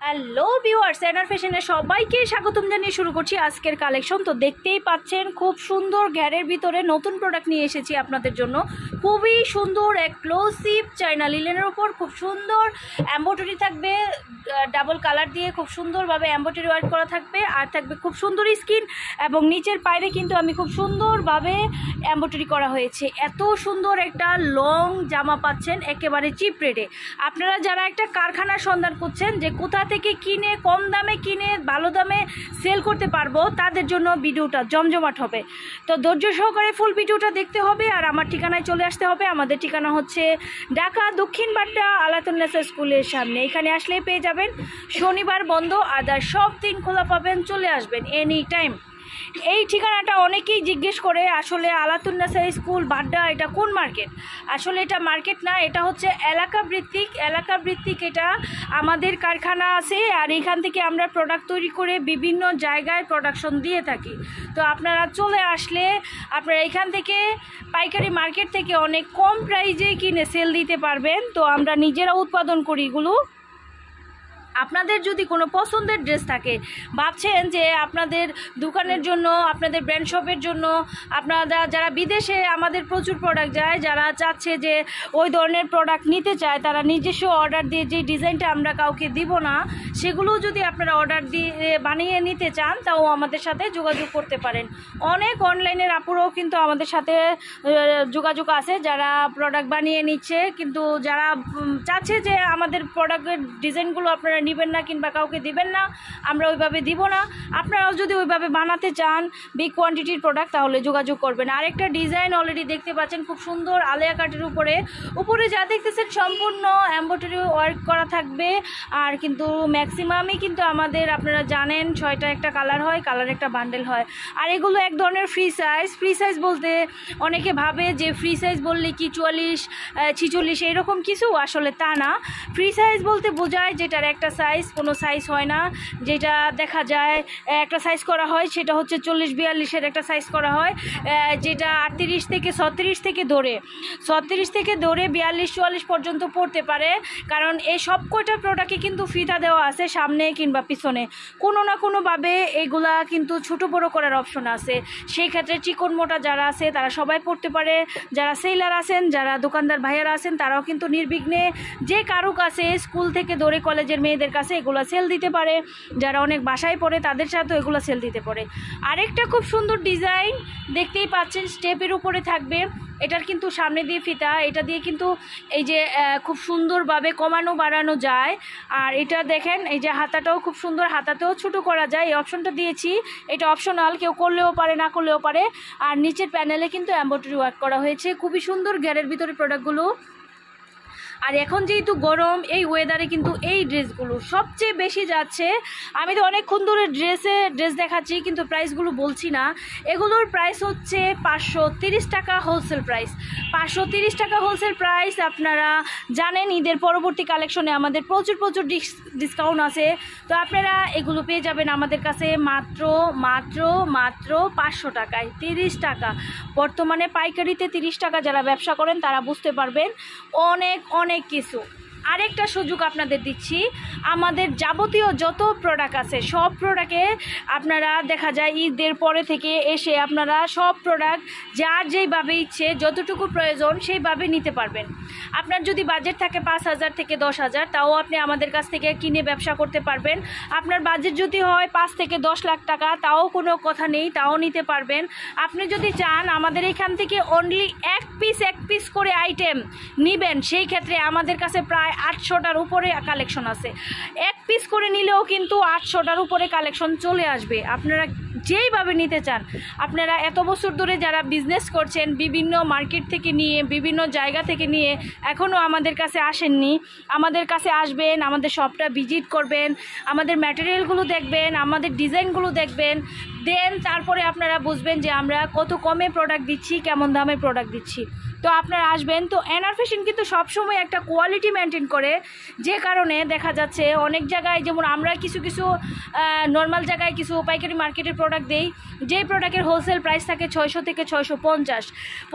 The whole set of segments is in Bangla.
হ্যালো ভিউয়ার্স, এনআর ফ্যাশনে সবাইকে স্বাগতম জানিয়ে শুরু করছি আজকের কালেকশন। তো দেখতেই পাচ্ছেন খুব সুন্দর ঘেরের ভিতরে নতুন প্রোডাক্ট নিয়ে এসেছি আপনাদের জন্য। খুবই সুন্দর এক্সক্লুসিভ চায়না লিলেনের উপর খুব সুন্দর এমব্রয়ডারি থাকবে, ডাবল কালার দিয়ে খুব সুন্দরভাবে এমব্রয়ডারি ওয়ার্ক করা থাকবে, আর থাকবে খুব সুন্দর স্কিন এবং নিচের পায়ে কিন্তু আমি খুব সুন্দরভাবে এমব্রয়ডারি করা হয়েছে। এত সুন্দর একটা লং জামা পাচ্ছেন একেবারে চিপ রেটে। আপনারা যারা একটা কারখানার সন্ধান করছেন যে কোথা থেকে কিনে কম দামে কিনে ভালো দামে সেল করতে পারবো, তাদের জন্য ভিডিওটা জমজমাট হবে। তো ধৈর্য সহকারে ফুল ভিডিওটা দেখতে হবে আর আমার ঠিকানায় চলে আসতে হবে। আমাদের ঠিকানা হচ্ছে ঢাকা দক্ষিণ বাড্ডা আলাতুন্নেসা স্কুলের সামনে। এখানে আসলেই পেয়ে যাবেন, শনিবার বন্ধ, আদার সব দিন খোলা পাবেন, চলে আসবেন এনি টাইম। এই ঠিকানাটা অনেকেই জিজ্ঞেস করে আসলে আলাতুন্নেসা স্কুল বাড্ডা এটা কোন মার্কেট। আসলে এটা মার্কেট না, এটা হচ্ছে এলাকা ভিত্তিক এটা আমাদের কারখানা আছে, আর এখান থেকে আমরা প্রোডাক্ট তৈরি করে বিভিন্ন জায়গায় প্রোডাকশন দিয়ে থাকি। তো আপনারা চলে আসলে আপনারা এখান থেকে পাইকারি মার্কেট থেকে অনেক কম প্রাইজে কিনে সেল দিতে পারবেন। তো আমরা নিজেরা উৎপাদন করি এগুলো। আপনাদের যদি কোনো পছন্দের ড্রেস থাকে, ভাবছেন যে আপনাদের দোকানের জন্য, আপনাদের ব্র্যান্ড শপের জন্য, আপনারা যারা বিদেশে আমাদের প্রচুর প্রোডাক্ট যায়, যারা চাচ্ছে যে ওই ধরনের প্রোডাক্ট নিতে চায়, তারা নিজস্ব অর্ডার দিয়ে যে ডিজাইনটা আমরা কাউকে দিব না, সেগুলো যদি আপনারা অর্ডার দিয়ে বানিয়ে নিতে চান, তাও আমাদের সাথে যোগাযোগ করতে পারেন। অনেক অনলাইনের আপুরাও কিন্তু আমাদের সাথে যোগাযোগ আছে যারা প্রোডাক্ট বানিয়ে নিচ্ছে, কিন্তু যারা চাচ্ছে যে আমাদের প্রোডাক্টের ডিজাইনগুলো আপনারা নেবেন না কিংবা কাউকে দিবেন না, আমরা ওইভাবে দিব না। আপনারাও যদি ওইভাবে বানাতে চান বিগ কোয়ান্টিটির প্রোডাক্ট, তাহলে যোগাযোগ করবেন। আরেকটা ডিজাইন অলরেডি দেখতে পাচ্ছেন, খুব সুন্দর আলিয়া কাটের উপরে যা দেখতেছেন সম্পূর্ণ এমব্রয়ডারি ওয়ার্ক করা থাকবে। আর কিন্তু ম্যাক্সিমামই কিন্তু আমাদের আপনারা জানেন 6টা একটা কালার হয়, কালার একটা বান্ডেল হয়। আর এগুলো এক ধরনের ফ্রি সাইজ বলতে অনেকে ভাবে যে ফ্রি সাইজ বললে কি 44 46 এইরকম কিছু, আসলে তা না। ফ্রি সাইজ বলতে বোঝায় যেটার একটা সাইজ, কোনো সাইজ হয় না। যেটা দেখা যায় একটা সাইজ করা হয় সেটা হচ্ছে 40-42-এর একটা সাইজ করা হয়, যেটা 38 থেকে 36 থেকে ধরে 42-44 পর্যন্ত পড়তে পারে। কারণ এই সব কয়টা প্রোডাক্টে কিন্তু ফিতা দেওয়া আছে সামনে কিংবা পিছনে, কোনো না কোনোভাবে এগুলা কিন্তু ছোটো বড় করার অপশন আছে। সেই ক্ষেত্রে চিকন মোটা যারা আছে তারা সবাই পড়তে পারে। যারা সেলার আছেন, যারা দোকানদার ভাইয়ারা আছেন, তারাও কিন্তু নির্বিঘ্নে যে কারো কাছে, স্কুল থেকে ধরে কলেজের মেয়েদের কাছে এগুলো সেল দিতে পারে। যারা অনেক বাসায় পড়ে তাদের সাথে এগুলো সেল দিতে পারে। আরেকটা খুব সুন্দর ডিজাইন দেখতেই পাচ্ছেন, স্টেপের উপরে থাকবে। এটার কিন্তু সামনে দিয়ে ফিতা, এটা দিয়ে কিন্তু এই যে খুব সুন্দরভাবে কমানো বাড়ানো যায়। আর এটা দেখেন, এই যে হাতাটাও খুব সুন্দর, হাতাতেও ছোটো করা যায়, এই অপশনটা দিয়েছি। এটা অপশনাল, কেউ করলেও পারে না করলেও পারে। আর নিচের প্যানেলে কিন্তু এমব্রয়ডারি ওয়ার্ক করা হয়েছে। খুবই সুন্দর ঘেরের ভিতরে প্রোডাক্টগুলো। আর এখন যেহেতু গরম, এই ওয়েদারে কিন্তু এই ড্রেসগুলো সবচেয়ে বেশি যাচ্ছে। আমি তো অনেকক্ষণ ধরে ড্রেস দেখাচ্ছি, কিন্তু প্রাইসগুলো বলছি না। এগুলোর প্রাইস হচ্ছে 530 টাকা হোলসেল প্রাইস। 530 টাকা হোলসেল প্রাইস। আপনারা জানেন ঈদের পরবর্তী কালেকশনে আমাদের প্রচুর ডিসকাউন্ট আছে। তো আপনারা এগুলো পেয়ে যাবেন আমাদের কাছে মাত্র 500 টাকায়। 30 টাকা বর্তমানে পাইকারিতে 30 টাকা। যারা ব্যবসা করেন তারা বুঝতে পারবেন অনেক কিছু। আরেকটা সুযোগ আপনাদের দিচ্ছি, আমাদের যাবতীয় যত প্রোডাক্ট আছে সব প্রোডাক্টে আপনারা দেখা যায় ঈদের পরে থেকে এসে আপনারা সব প্রোডাক্ট যার যেইভাবে ইচ্ছে, যতটুকু প্রয়োজন সেইভাবে নিতে পারবেন। আপনার যদি বাজেট থাকে 5,000 থেকে 10,000, তাও আপনি আমাদের কাছ থেকে কিনে ব্যবসা করতে পারবেন। আপনার বাজেট যদি হয় 5 থেকে 10 লাখ টাকা, তাও কোনো কথা নেই, তাও নিতে পারবেন। আপনি যদি চান আমাদের এখান থেকে অনলি এক পিস করে আইটেম নেবেন, সেই ক্ষেত্রে আমাদের কাছে প্রায় 800টার উপরে কালেকশন আছে। এক পিস করে নিলেও কিন্তু 800টার উপরে কালেকশন চলে আসবে। আপনারা যেইভাবে নিতে চান, আপনারা এত বছর ধরে যারা বিজনেস করছেন, বিভিন্ন মার্কেট থেকে নিয়ে, বিভিন্ন জায়গা থেকে নিয়ে এখনও আমাদের কাছে আসেননি, আমাদের কাছে আসবেন, আমাদের শপটা ভিজিট করবেন, আমাদের ম্যাটেরিয়ালগুলো দেখবেন, আমাদের ডিজাইনগুলো দেখবেন, দেন তারপরে আপনারা বুঝবেন যে আমরা কত কমে প্রোডাক্ট দিচ্ছি, কেমন দামে প্রোডাক্ট দিচ্ছি। তো আপনারা আসবেন। তো এনআর ফ্যাশন কিন্তু সবসময় একটা কোয়ালিটি মেনটেন করে, যে কারণে দেখা যাচ্ছে অনেক জায়গায়, যেমন আমরা কিছু কিছু নর্মাল জায়গায় কিছু পাইকারি মার্কেটের প্রোডাক্ট দেই, যেই প্রোডাক্টের হোলসেল প্রাইস থাকে 600 থেকে 650,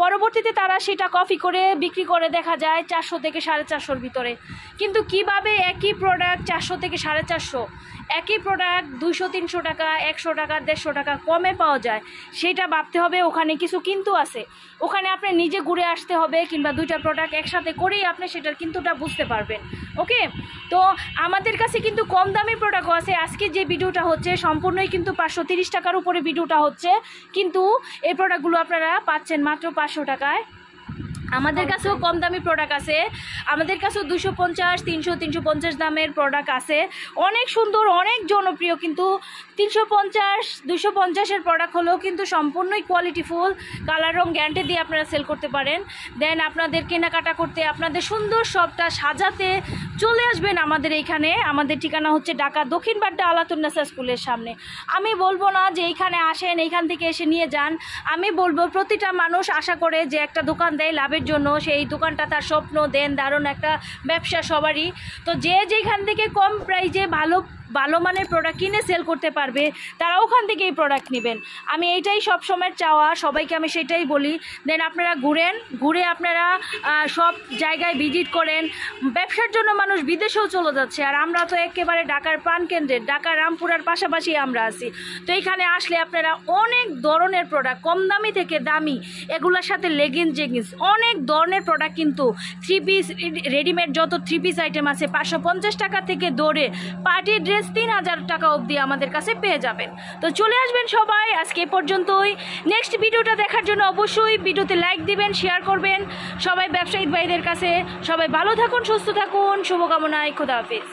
পরবর্তীতে তারা সেটা কপি করে বিক্রি করে দেখা যায় 400 থেকে 450-র ভিতরে। কিন্তু কিভাবে একই প্রোডাক্ট 400 থেকে 450, একই প্রোডাক্ট 200-300 টাকা, 100 টাকা, 150 টাকা কমে পাওয়া যায়, সেটা ভাবতে হবে। ওখানে কিছু কিন্তু আছে, ওখানে আপনি নিজে ঘুরে আসতে হবে, কিংবা দুইটা প্রোডাক্ট একসাথে করেই আপনি সেটার কিন্তুটা বুঝতে পারবেন। ওকে, তো আমাদের কাছে কিন্তু কম দামি প্রোডাক্টও আছে। আজকে যে ভিডিওটা হচ্ছে সম্পূর্ণই কিন্তু 530 টাকার উপরে ভিডিওটা হচ্ছে, কিন্তু এই প্রোডাক্টগুলো আপনারা পাচ্ছেন মাত্র 500 টাকায়। আমাদের কাছেও কম দামি প্রোডাক্ট আছে, আমাদের কাছেও 250, 300, 350 দামের প্রোডাক্ট আছে, অনেক সুন্দর, অনেক জনপ্রিয়। কিন্তু 350, 250-এর প্রোডাক্ট হলেও কিন্তু সম্পূর্ণই কোয়ালিটিফুল, কালার রং গ্যারান্টি দিয়ে আপনারা সেল করতে পারেন। দেন আপনাদের কেনাকাটা করতে, আপনাদের সুন্দর শপটা সাজাতে চলে আসবেন আমাদের এইখানে। আমাদের ঠিকানা হচ্ছে ঢাকা দক্ষিণ বাড্ডা আলাতুন্নেসা স্কুলের সামনে। আমি বলবো না যে এইখানে আসেন, এইখান থেকে এসে নিয়ে যান। আমি বলবো প্রতিটা মানুষ আশা করে যে একটা দোকান দেয় লাভের জন্য, সেই দোকানটা তার স্বপ্ন। দেন দারুণ একটা ব্যবসা সবারই। তো যে যেখান থেকে কম প্রাইজে ভালো মানের প্রোডাক্ট কিনে সেল করতে পারবে, তারা ওখান থেকে এই প্রোডাক্ট নেবেন। আমি এইটাই সবসময় চাওয়া, সবাইকে আমি সেটাই বলি। দেন আপনারা ঘুরে আপনারা সব জায়গায় ভিজিট করেন। ব্যবসার জন্য মানুষ বিদেশেও চলে যাচ্ছে, আর আমরা তো একেবারে ঢাকার প্রাণকেন্দ্রের, ঢাকা রামপুরার পাশাপাশি আমরা আছি। তো এইখানে আসলে আপনারা অনেক ধরনের প্রোডাক্ট, কম দামি থেকে দামি, এগুলোর সাথে জেগিংস, অনেক ধরনের প্রোডাক্ট, কিন্তু 3 পিস রেডিমেড যত 3 পিস আইটেম আছে 550 টাকা থেকে দৌড়ে পার্টি ড্রেস 3000 টাকা অবধি আমাদের কাছে পেয়ে যাবেন। তো চলে আসবেন সবাই। আজকে এ পর্যন্তই। নেক্সট ভিডিওটা দেখার জন্য অবশ্যই ভিডিওতে লাইক দিবেন, শেয়ার করবেন। সবাই ব্যবসায়ী ভাইদের কাছে সবাই ভালো থাকুন, সুস্থ থাকুন, শুভকামনায়, খোদা হাফেজ।